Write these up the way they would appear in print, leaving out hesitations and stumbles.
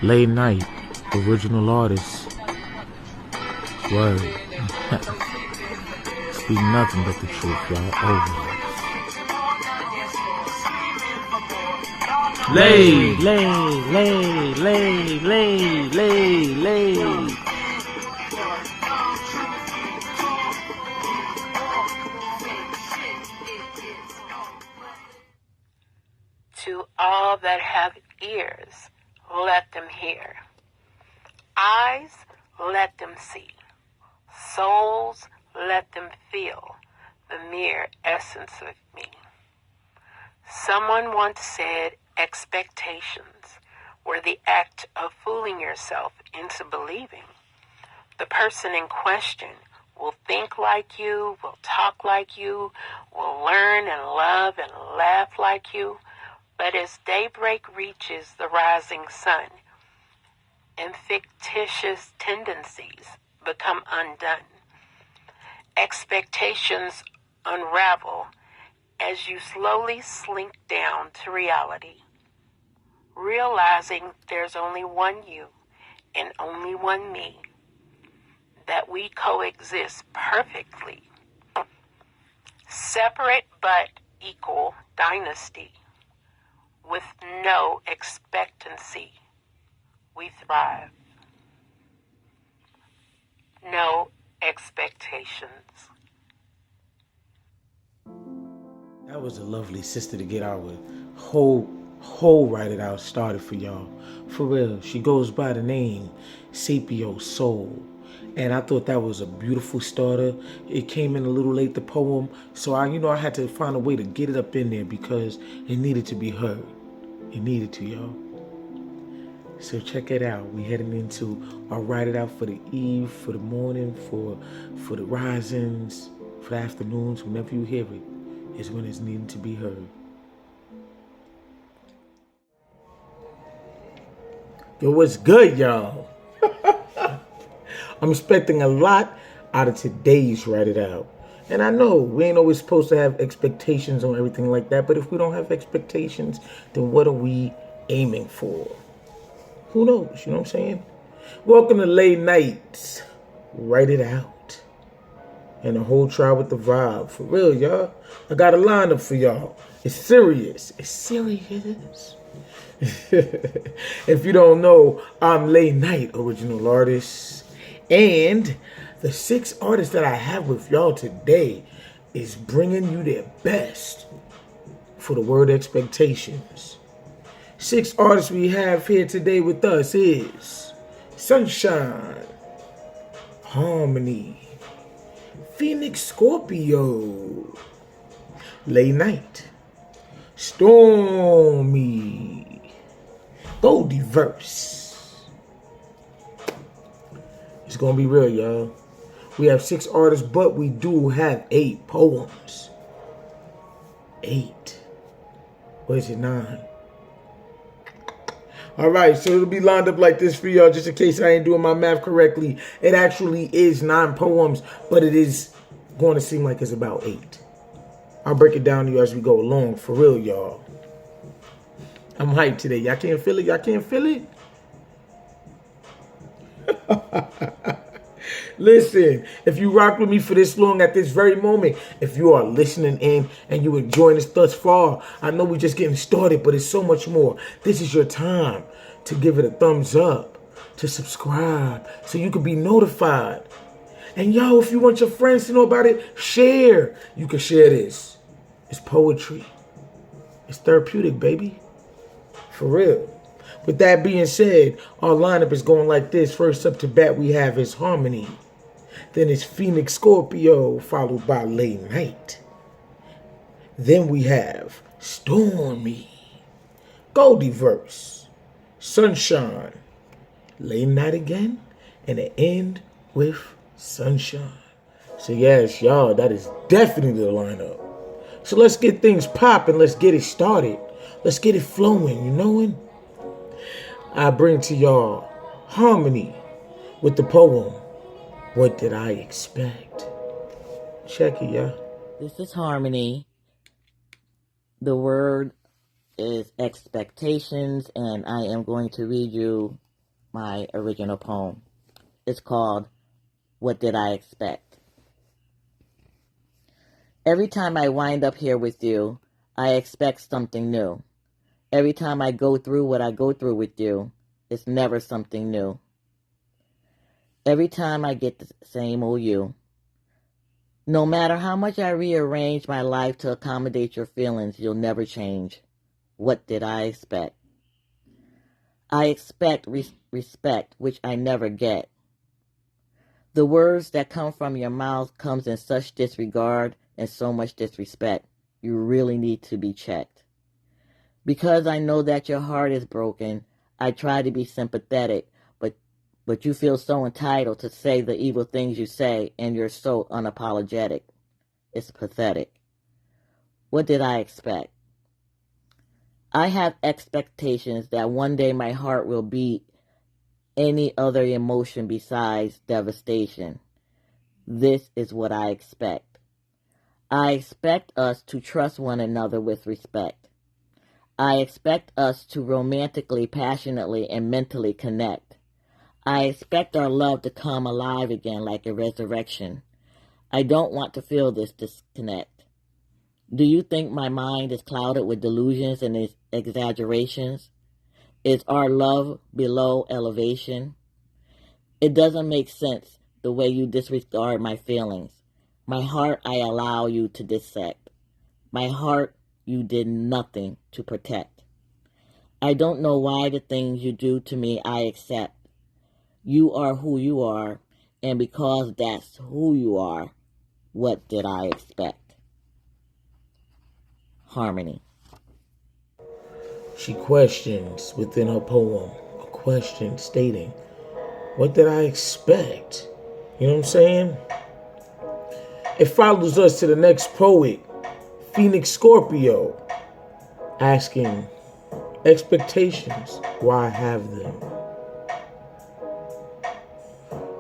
LayyKnight, original artist. Word. Speak nothing but the truth, y'all. Always. Lay. To all that have ears, let them hear. Eyes, let them see. Souls, let them feel the mere essence of me. Someone once said expectations were the act of fooling yourself into believing. The person in question will think like you, will talk like you, will learn and love and laugh like you. But as daybreak reaches the rising sun and fictitious tendencies become undone, expectations unravel as you slowly slink down to reality, realizing there's only one you and only one me, that we coexist perfectly. Separate but equal dynasty. With no expectancy, we thrive. No expectations. That was a lovely sister to get our whole Write It Out started for y'all. For real, she goes by the name Sapio Soul. And I thought that was a beautiful starter. It came in a little late, the poem. So I had to find a way to get it up in there because it needed to be heard. It needed to, y'all. So check it out. We heading into our Write It Out for the eve, for the morning, for the risings, for the afternoons. Whenever you hear it, is when it's needing to be heard. Yo, what's good, y'all? I'm expecting a lot out of today's Write It Out. And I know we ain't always supposed to have expectations on everything like that, but if we don't have expectations, then what are we aiming for? Who knows, you know what I'm saying? Welcome to LayyKnight's Write It Out. And the whole tribe with the vibe. For real, y'all. I got a lineup for y'all. It's serious. It's serious. If you don't know, I'm LayyKnight, original artist. And the 6 artists that I have with y'all today is bringing you their best for the word expectations. 6 artists we have here today with us is Sunshine, Harmony, Phoenix Scorpio, LayyKnight, Stormy, Goldiverse. It's gonna be real, y'all. We have 6 artists, but we do have 8 poems. 8. Or is it 9? All right, so it'll be lined up like this for y'all, just in case I ain't doing my math correctly. It actually is 9 poems, but it is going to seem like it's about 8. I'll break it down to you as we go along, for real, y'all. I'm hyped today. Y'all can't feel it? Y'all can't feel it? Listen, if you rock with me for this long at this very moment, if you are listening in and you enjoying this thus far, I know we're just getting started, but it's so much more. This is your time to give it a thumbs up, to subscribe, so you can be notified. And yo, if you want your friends to know about it, share. You can share this. It's poetry. It's therapeutic, baby. For real. With that being said, our lineup is going like this. First up to bat, we have is Harmony. Then it's Phoenix Scorpio, followed by LayyKnight. Then we have Stormy, Goldiverse, Sunshine, LayyKnight again, and the end with Sunshine. So yes, y'all, that is definitely the lineup. So let's get things popping. Let's get it started. Let's get it flowing, you knowin'? I bring to y'all Harmony with the poem, What Did I Expect? Check it, y'all. This is Harmony. The word is expectations, and I am going to read you my original poem. It's called What Did I Expect? Every time I wind up here with you, I expect something new. Every time I go through what I go through with you, it's never something new. Every time I get the same old you. No matter how much I rearrange my life to accommodate your feelings, you'll never change. What did I expect? I expect respect, which I never get. The words that come from your mouth comes in such disregard and so much disrespect. You really need to be checked. Because I know that your heart is broken, I try to be sympathetic, but you feel so entitled to say the evil things you say, and you're so unapologetic. It's pathetic. What did I expect? I have expectations that one day my heart will beat any other emotion besides devastation. This is what I expect. I expect us to trust one another with respect. I expect us to romantically, passionately, and mentally connect. I expect our love to come alive again like a resurrection. I don't want to feel this disconnect. Do you think my mind is clouded with delusions and exaggerations? Is our love below elevation? It doesn't make sense the way you disregard my feelings. My heart I allow you to dissect. My heart you did nothing to protect. I don't know why the things you do to me I accept. You are who you are, and because that's who you are, what did I expect? Harmony. She questions within her poem a question stating, what did I expect? You know what I'm saying? It follows us to the next poet, Phoenix Scorpio, asking, expectations, why have them?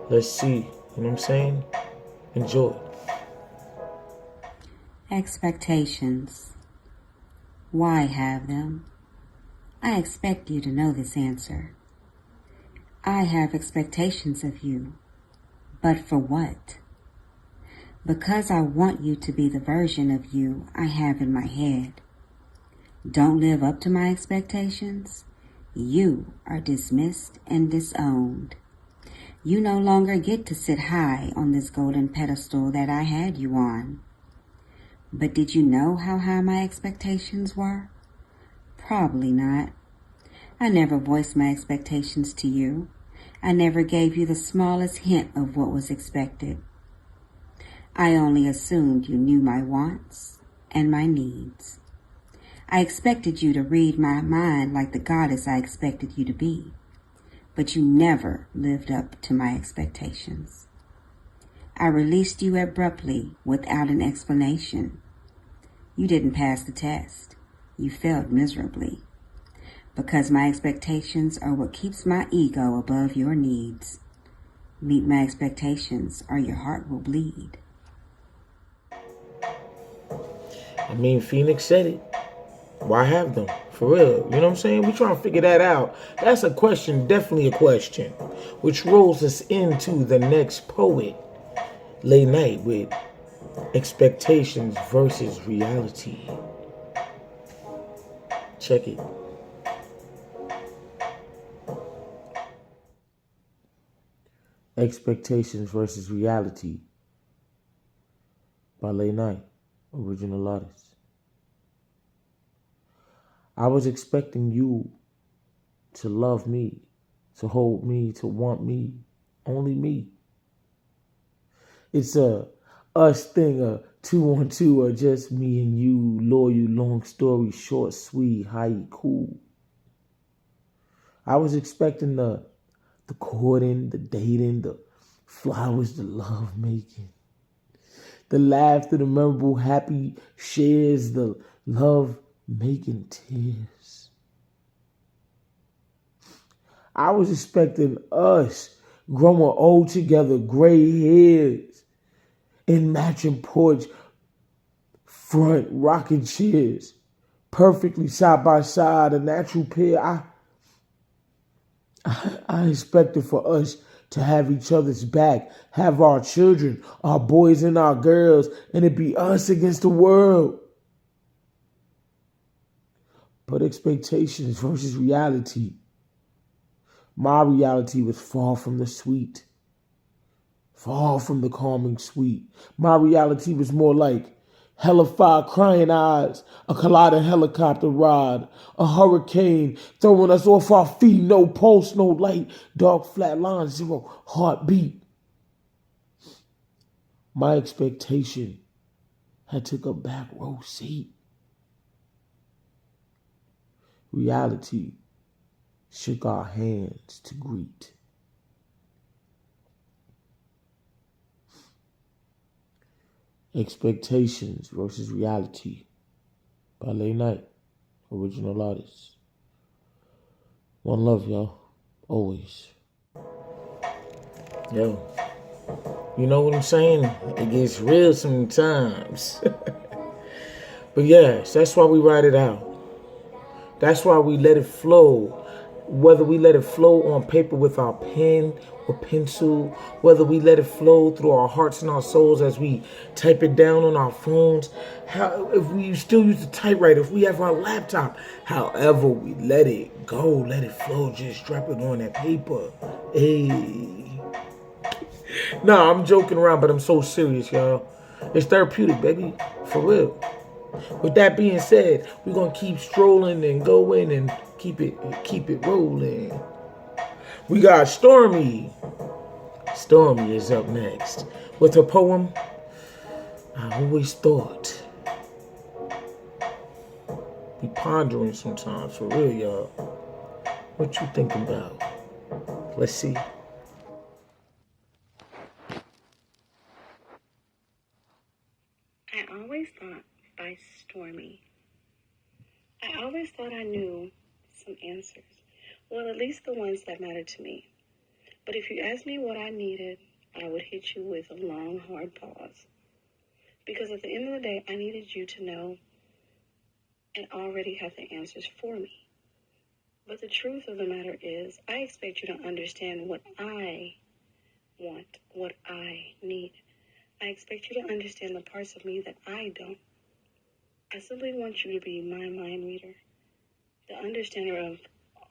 Let's see. You know what I'm saying? Enjoy. Expectations. Why have them? I expect you to know this answer. I have expectations of you. But for what? Because I want you to be the version of you I have in my head. Don't live up to my expectations? You are dismissed and disowned. You no longer get to sit high on this golden pedestal that I had you on. But did you know how high my expectations were? Probably not. I never voiced my expectations to you. I never gave you the smallest hint of what was expected. I only assumed you knew my wants and my needs. I expected you to read my mind like the goddess I expected you to be. But you never lived up to my expectations. I released you abruptly without an explanation. You didn't pass the test. You failed miserably. Because my expectations are what keeps my ego above your needs. Meet my expectations or your heart will bleed. I mean, Phoenix said it. Why have them? For real. You know what I'm saying? We're trying to figure that out. That's a question, definitely a question. Which rolls us into the next poet, LayyKnight, with expectations versus reality. Check it. Expectations versus reality by LayyKnight, original artist. I was expecting you to love me, to hold me, to want me, only me. It's a us thing, a 2-on-2, or just me and you, loyal, long story short, sweet, high, cool. I was expecting the courting, the dating, the flowers, the love making, the laughter, the memorable happy shares, the love making tears. I was expecting us growing old together, gray hairs, in matching porch front rocking chairs, perfectly side by side, a natural pair. I I expected for us to have each other's back, have our children, our boys and our girls, and it be us against the world. But expectations versus reality. My reality was far from the sweet, far from the calming sweet. My reality was more like hella fire crying eyes, a colliding helicopter ride, a hurricane throwing us off our feet, no pulse, no light, dark flat lines, zero heartbeat. My expectation had took a back row seat. Reality shook our hands to greet. Expectations versus reality by LayyKnight, original artist. One love, y'all. Always. Yo, you know what I'm saying? It gets real sometimes. But yes, that's why we write it out. That's why we let it flow. Whether we let it flow on paper with our pen or pencil, whether we let it flow through our hearts and our souls as we type it down on our phones, if we still use the typewriter, if we have our laptop, however we let it go, let it flow, just drop it on that paper. Hey. Nah, I'm joking around, but I'm so serious, y'all. It's therapeutic, baby. For real. With that being said, we're gonna keep strolling and going and keep it rolling. We got Stormy. Stormy is up next with her poem. I always thought. Be pondering sometimes, for real, y'all. What you think about? Let's see. I always thought by Stormy. I always thought I knew some answers. Well, at least the ones that mattered to me. But if you asked me what I needed, I would hit you with a long, hard pause. Because at the end of the day, I needed you to know and already have the answers for me. But the truth of the matter is, I expect you to understand what I want, what I need. I expect you to understand the parts of me that I don't. I simply want you to be my mind reader, the understander of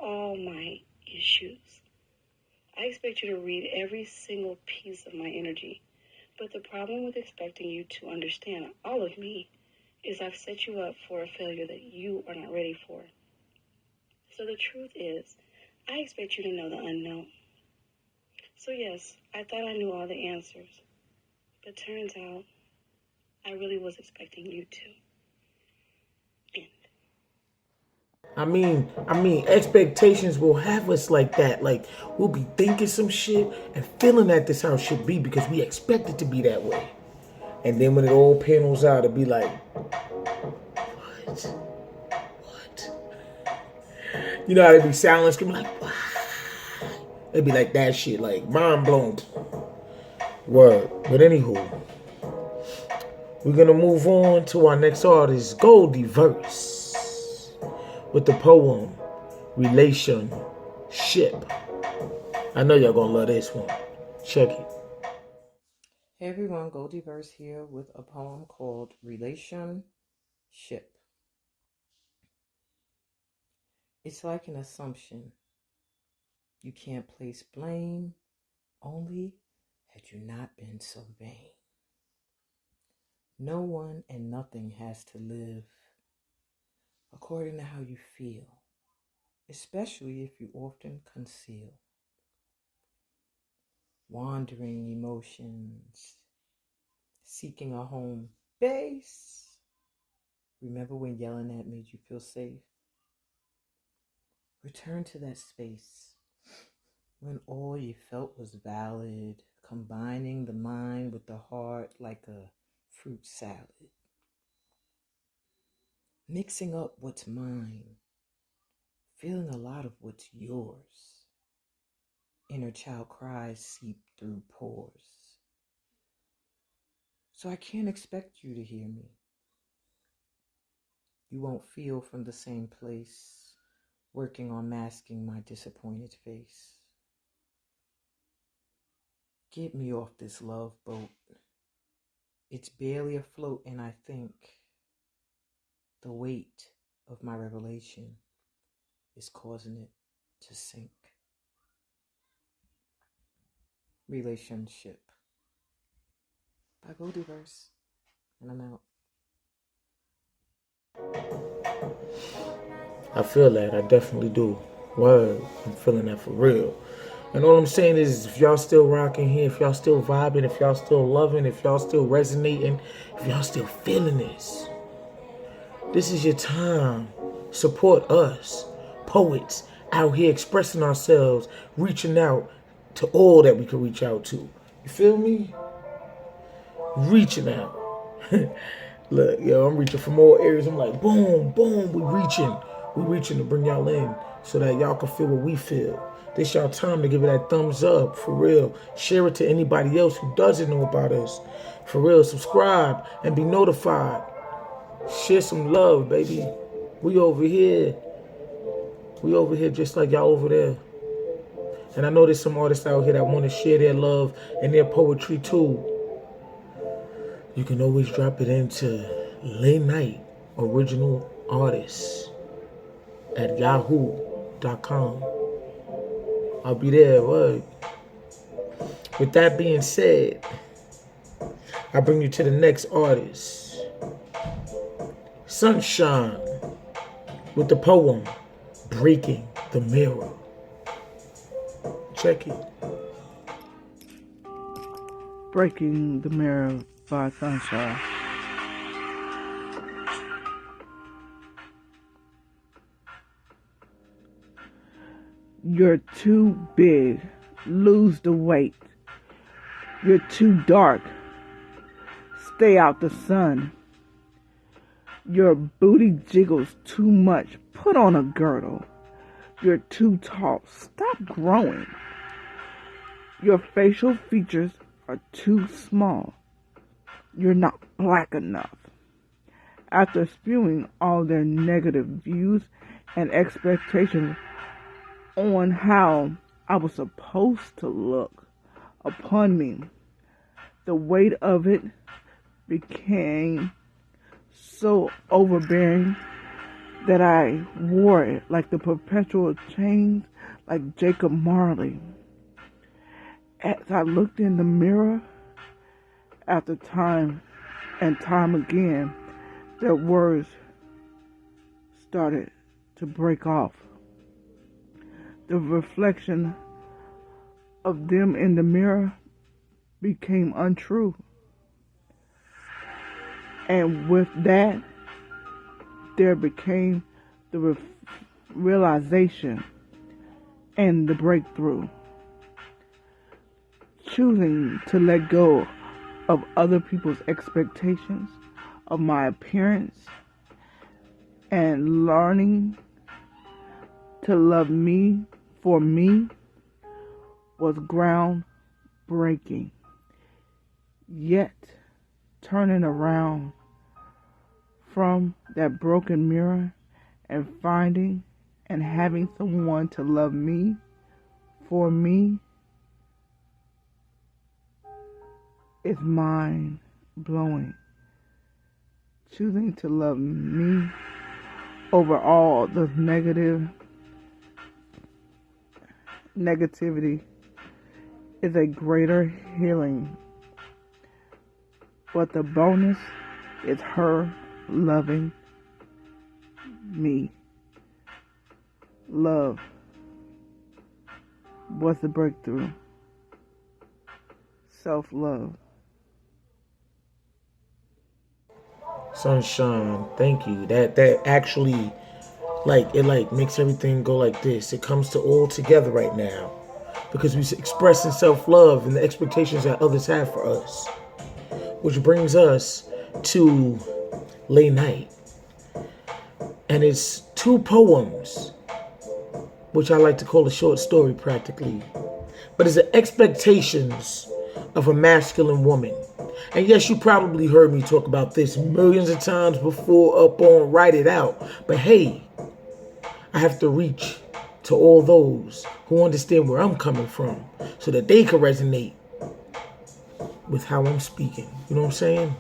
all my issues. I expect you to read every single piece of my energy. But the problem with expecting you to understand all of me is I've set you up for a failure that you are not ready for. So the truth is, I expect you to know the unknown. So yes, I thought I knew all the answers. But turns out, I really was expecting you to. End. I mean, expectations will have us like that. Like, we'll be thinking some shit and feeling that this how it should be because we expect it to be that way. And then when it all panels out, it'll be like, what? You know how they be silent, screaming like, what? It'd be like that shit, like mind blown. Word. But anywho, we're gonna move on to our next artist, Goldie Verse, with the poem Relationship. I know y'all gonna love this one. Check it. Hey everyone, Goldie Verse here with a poem called Relationship. It's like an assumption. You can't place blame, only had you not been so vain. No one and nothing has to live according to how you feel, especially if you often conceal. Wandering emotions, seeking a home base. Remember when yelling at made you feel safe? Return to that space when all you felt was valid, combining the mind with the heart like a fruit salad. Mixing up what's mine, feeling a lot of what's yours. Inner child cries seep through pores. So I can't expect you to hear me. You won't feel from the same place. working on masking my disappointed face. Get me off this love boat. It's barely afloat, and I think the weight of my revelation is causing it to sink. Relationship by Bodiverse. And I'm out. I feel that. I definitely do. Word. I'm feeling that for real. And all I'm saying is, if y'all still rocking here, if y'all still vibing, if y'all still loving, if y'all still resonating, if y'all still feeling this is your time. Support us, poets, out here expressing ourselves, reaching out to all that we can reach out to. You feel me? Reaching out. Look, yo, I'm reaching from all areas. I'm like, boom, boom, we reaching to bring y'all in so that y'all can feel what we feel. This y'all time to give it that thumbs up, for real. Share it to anybody else who doesn't know about us. For real, subscribe and be notified. Share some love, baby. We over here. We over here just like y'all over there. And I know there's some artists out here that want to share their love and their poetry too. You can always drop it into LayyKnight, original artists, at yahoo.com. I'll be there, word. With that being said, I bring you to the next artist. Sunshine, with the poem, Breaking the Mirror. Check it. Breaking the Mirror by Sunshine. You're too big. Lose the weight. You're too dark. Stay out the sun. Your booty jiggles too much. Put on a girdle. You're too tall. Stop growing. Your facial features are too small. You're not black enough. After spewing all their negative views and expectations on how I was supposed to look upon me, the weight of it became so overbearing that I wore it like the perpetual chains, like Jacob Marley. As I looked in the mirror, after time and time again, their words started to break off. The reflection of them in the mirror became untrue. And with that, there became the realization and the breakthrough. Choosing to let go of other people's expectations of my appearance and learning to love me for me was groundbreaking. Yet, turning around from that broken mirror and finding and having someone to love me for me is mind blowing. Choosing to love me over all the negativity is a greater healing. But the bonus is her loving me. Love was the breakthrough. Self-love. Sunshine, thank you. That actually, it makes everything go like this. It comes to all together right now because we're expressing self-love and the expectations that others have for us, which brings us to LayyKnight, and it's two poems, which I like to call a short story practically, but it's the expectations of a masculine woman. And yes, you probably heard me talk about this millions of times before up on Write It Out. But hey, I have to reach to all those who understand where I'm coming from so that they can resonate with how I'm speaking. You know what I'm saying?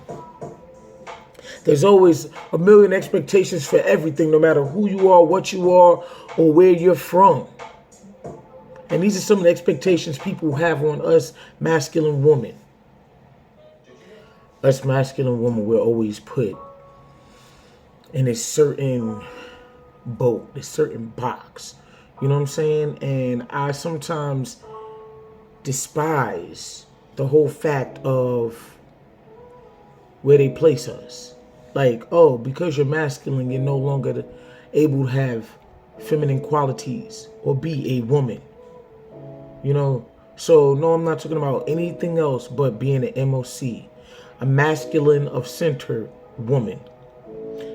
There's always a million expectations for everything, no matter who you are, what you are, or where you're from. And these are some of the expectations people have on us masculine women. Us masculine women, we're always put in a certain boat, a certain box. You know what I'm saying? And I sometimes despise the whole fact of where they place us. Like, oh, because you're masculine, you're no longer able to have feminine qualities or be a woman. You know? So, no, I'm not talking about anything else but being an MOC, a masculine of center woman.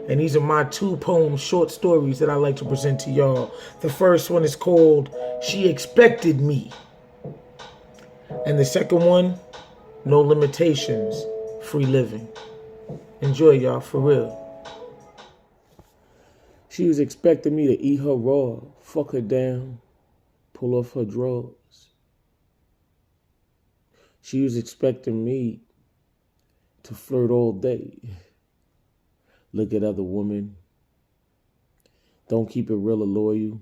And these are my 2 poems, short stories that I like to present to y'all. The first one is called She Expected Me. And the second one, No Limitations, Free Living. Enjoy, y'all, for real. She was expecting me to eat her raw, fuck her down, pull off her drawers. She was expecting me to flirt all day, look at other women, don't keep it real or loyal,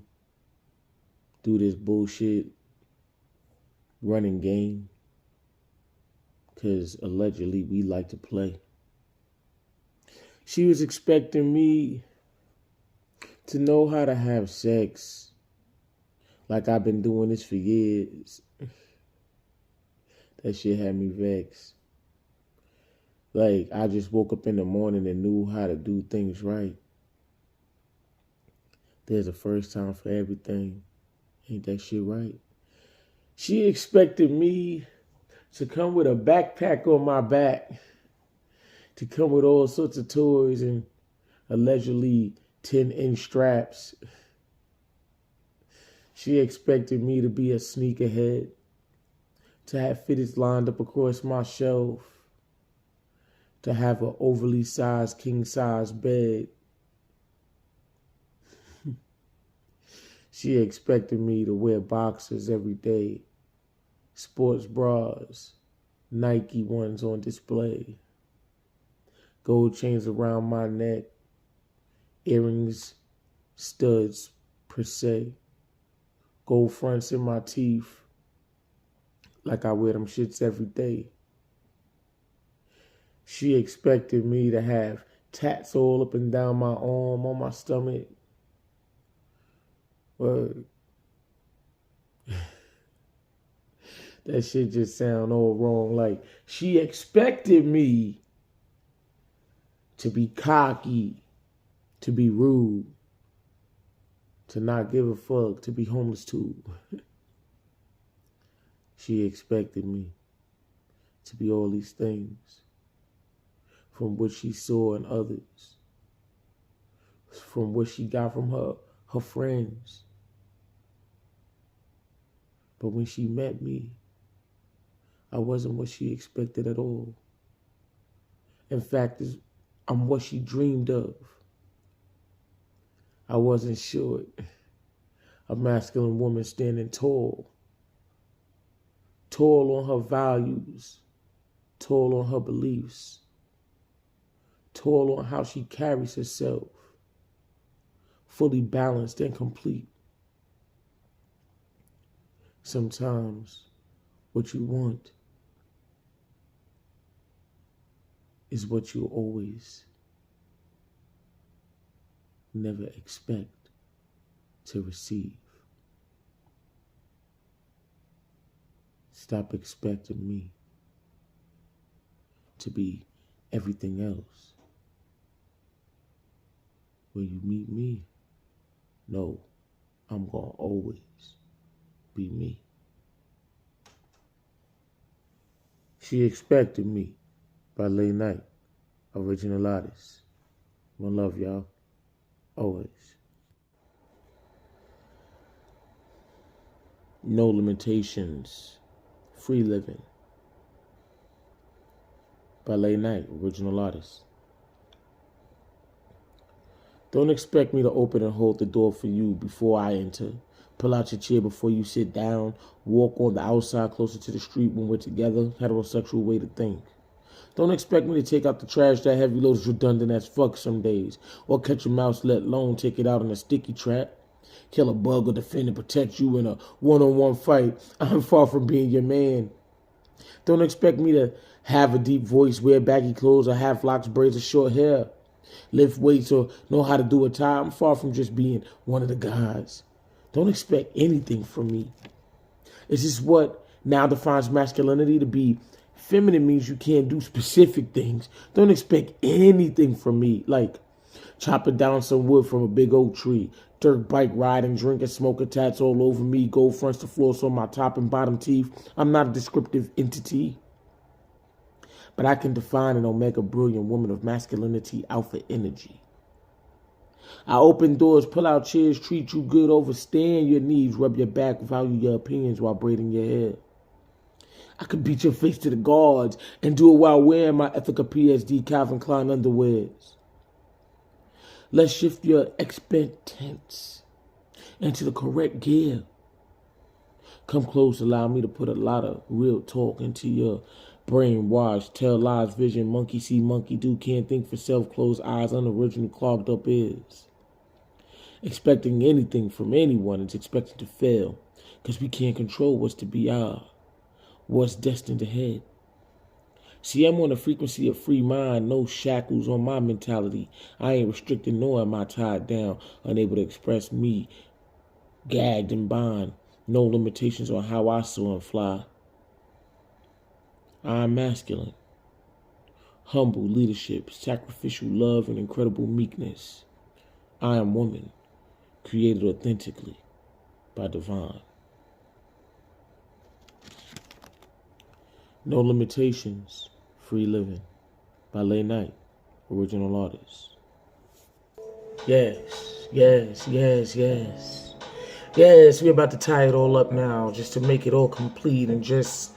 do this bullshit, running game, because allegedly we like to play. She was expecting me to know how to have sex like I've been doing this for years. That shit had me vexed. Like, I just woke up in the morning and knew how to do things right. There's a first time for everything. Ain't that shit right? She expected me to come with a backpack on my back, to come with all sorts of toys and allegedly 10-inch straps. She expected me to be a sneakerhead, to have fitteds lined up across my shelf, to have an overly sized king-size bed. She expected me to wear boxers every day, sports bras, Nike ones on display, gold chains around my neck, earrings, studs per se, gold fronts in my teeth, like I wear them shits every day. She expected me to have tats all up and down my arm, on my stomach. Word. That shit just sound all wrong. Like, she expected me to be cocky, to be rude, to not give a fuck, to be homeless too. She expected me to be all these things from what she saw in others, from what she got from her friends. But when she met me, I wasn't what she expected at all. In fact, I'm what she dreamed of. I wasn't short. A masculine woman standing tall. Tall on her values. Tall on her beliefs. Tall on how she carries herself. Fully balanced and complete. Sometimes what you want is what you always never expect to receive. Stop expecting me to be everything else. When you meet me, no, I'm gonna always be me. She Expected Me by LayyKnight, original artist. One love, y'all. Always. No Limitations, Free Living by LayyKnight, original artist. Don't expect me to open and hold the door for you before I enter. Pull out your chair before you sit down. Walk on the outside closer to the street when we're together. Heterosexual way to think. Don't expect me to take out the trash. That heavy load is redundant as fuck some days. Or catch a mouse, let alone take it out in a sticky trap. Kill a bug or defend and protect you in a one-on-one fight. I'm far from being your man. Don't expect me to have a deep voice, wear baggy clothes, or have locks, braids, or short hair. Lift weights or know how to do a tie. I'm far from just being one of the guys. Don't expect anything from me. Is this what now defines masculinity? To be feminine means you can't do specific things. Don't expect anything from me. Like chopping down some wood from a big oak tree. Dirt bike riding, drinking, smoking tats all over me. Gold fronts to floors on my top and bottom teeth. I'm not a descriptive entity. But I can define an omega brilliant woman of masculinity, alpha energy. I open doors, pull out chairs, treat you good, overstand your needs, rub your back, value your opinions while braiding your hair. I could beat your face to the guards and do it while wearing my Ethica PSD Calvin Klein underwears. Let's shift your expectance into the correct gear. Come close, allow me to put a lot of real talk into your brainwash, tell lies, vision, monkey see, monkey do, can't think for self, closed eyes, unoriginal, clogged up ears. Expecting anything from anyone is expected to fail, because we can't control what's to be what's destined ahead. See, I'm on a frequency of free mind, no shackles on my mentality. I ain't restricted nor am I tied down, unable to express me, gagged and bound. No limitations on how I soar and fly. I am masculine, humble leadership, sacrificial love, and incredible meekness. I am woman, created authentically by divine. No limitations, free living by LayyKnight, original artist. Yes, yes, yes, yes. Yes, we're about to tie it all up now, just to make it all complete and just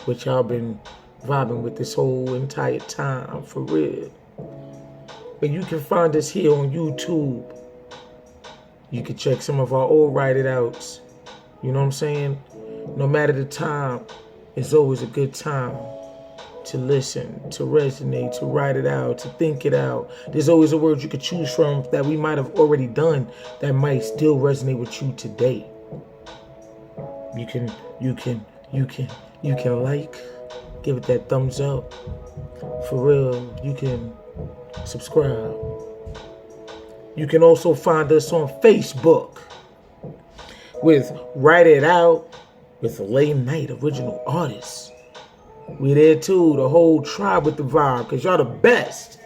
what y'all been vibing with this whole entire time, for real. But you can find us here on YouTube. You can check some of our old write it outs. You know what I'm saying? No matter the time, it's always a good time to listen, to resonate, to write it out, to think it out. There's always a word you could choose from that we might have already done that might still resonate with you today. You can like, give it that thumbs up. For real, you can subscribe. You can also find us on Facebook with Write It Out with LayyKnight, original artist. We there too, the whole tribe with the vibe, because y'all the best.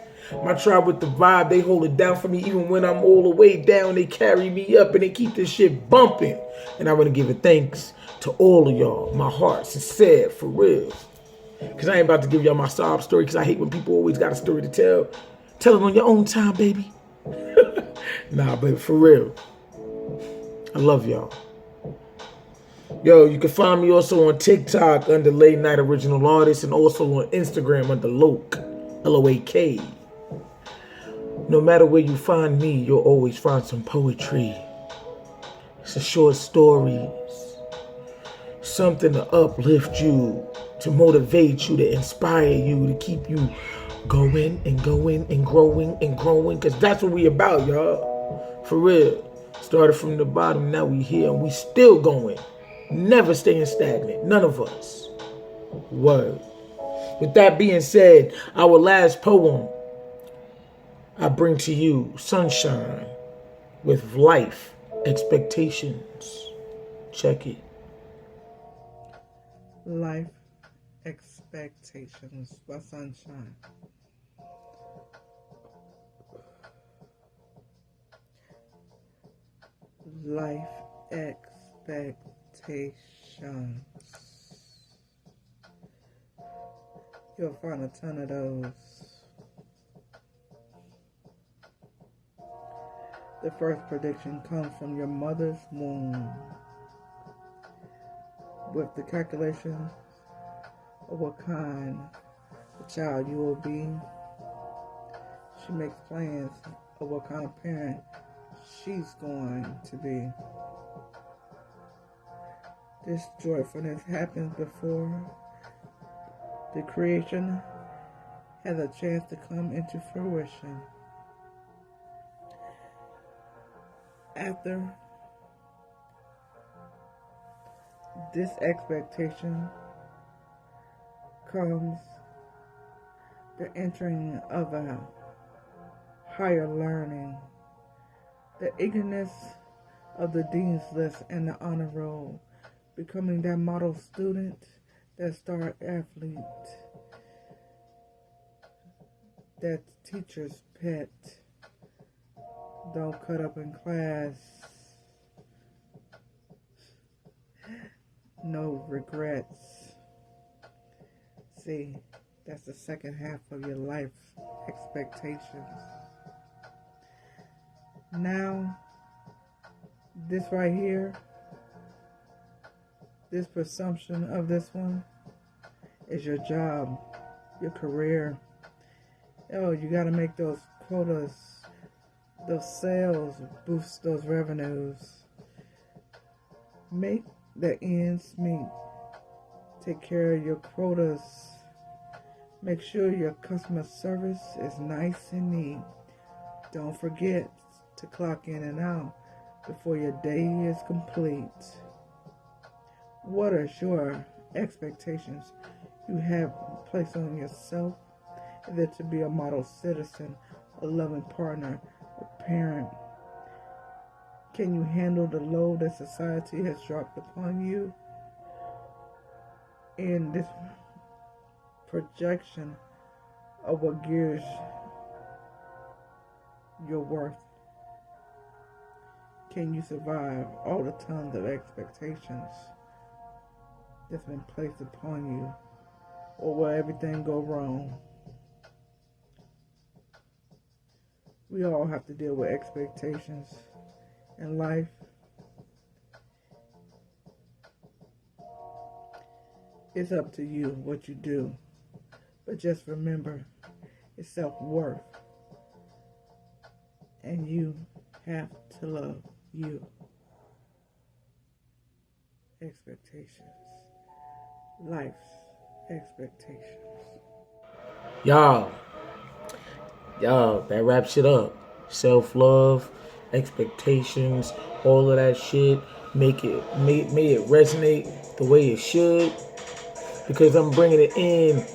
My tribe with the vibe, they hold it down for me even when I'm all the way down. They carry me up and they keep this shit bumping. And I want to give it thanks to all of y'all. My heart's sincere, for real. Because I ain't about to give y'all my sob story, because I hate when people always got a story to tell. Tell it on your own time, baby. Nah, but for real, I love y'all. Yo, you can find me also on TikTok under LayyKnight Original Artist, and also on Instagram under Loak, Loak. No matter where you find me, you'll always find some poetry. It's a short stories, something to uplift you, to motivate you, to inspire you, to keep you going and going and growing and growing, because that's what we about, y'all. For real. Started from the bottom, now we here, and we still going. Never staying stagnant. None of us. Word. With that being said, our last poem, I bring to you Sunshine with Life Expectations. Check it. Life Expectations by Sunshine. Life expectations. You'll find a ton of those. The first prediction comes from your mother's womb, with the calculation of what kind of child you will be. She makes plans of what kind of parent she's going to be. This joyfulness happens before the creation has a chance to come into fruition. After this expectation comes the entering of a higher learning, the eagerness of the dean's list and the honor roll, becoming that model student, that star athlete, that teacher's pet. Don't cut up in class. No regrets. See, that's the second half of your life expectations. Now, this right here, this presumption of this one is your job, your career. Oh, you got to make those quotas, those sales, boost those revenues. Make the ends meet. Take care of your quotas. Make sure your customer service is nice and neat. Don't forget to clock in and out before your day is complete. What are your expectations you have placed on yourself? Is it to be a model citizen, a loving partner, a parent? Can you handle the load that society has dropped upon you? In this projection of what gears your worth, can you survive all the tons of expectations that's been placed upon you? Or will everything go wrong? We all have to deal with expectations in life. It's up to you what you do. But just remember, it's self-worth. And you have to love you. Expectations. Life's expectations. Y'all, that wraps it up. Self-love, expectations, all of that shit. May it resonate the way it should. Because I'm bringing it in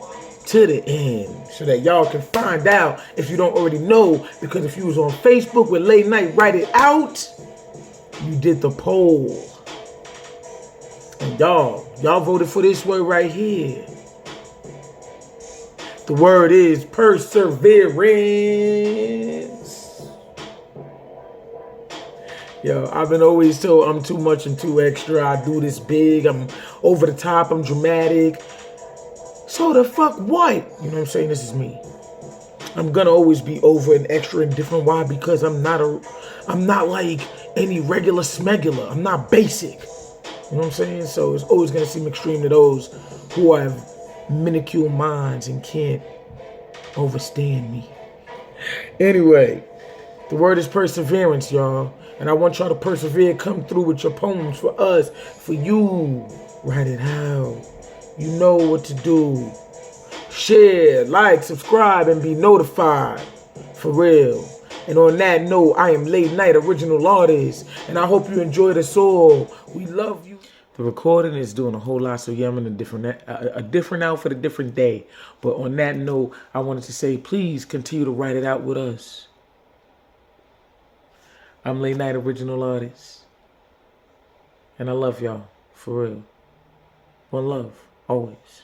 to the end so that y'all can find out if you don't already know. Because if you was on Facebook with LayyKnight, write it out, you did the poll. And y'all voted for this word right here. The word is perseverance. Yo, I've been always told I'm too much and too extra. I do this big. I'm over the top. I'm dramatic. So the fuck what? You know what I'm saying? This is me. I'm gonna always be over and extra and different. Why? Because I'm not like any regular smegular. I'm not basic. You know what I'm saying? So it's always gonna seem extreme to those who have minuscule minds and can't overstand me. Anyway, the word is perseverance, y'all. And I want y'all to persevere, come through with your poems for us, for you. Write it out. You know what to do. Share, like, subscribe, and be notified. For real. And on that note, I am LayyKnight, original artist. And I hope you enjoyed us all. We love you. The recording is doing a whole lot, so yeah, I'm in a different outfit, a different day. But on that note, I wanted to say, please continue to write it out with us. I'm LayyKnight, original artist. And I love y'all, for real. One love, always.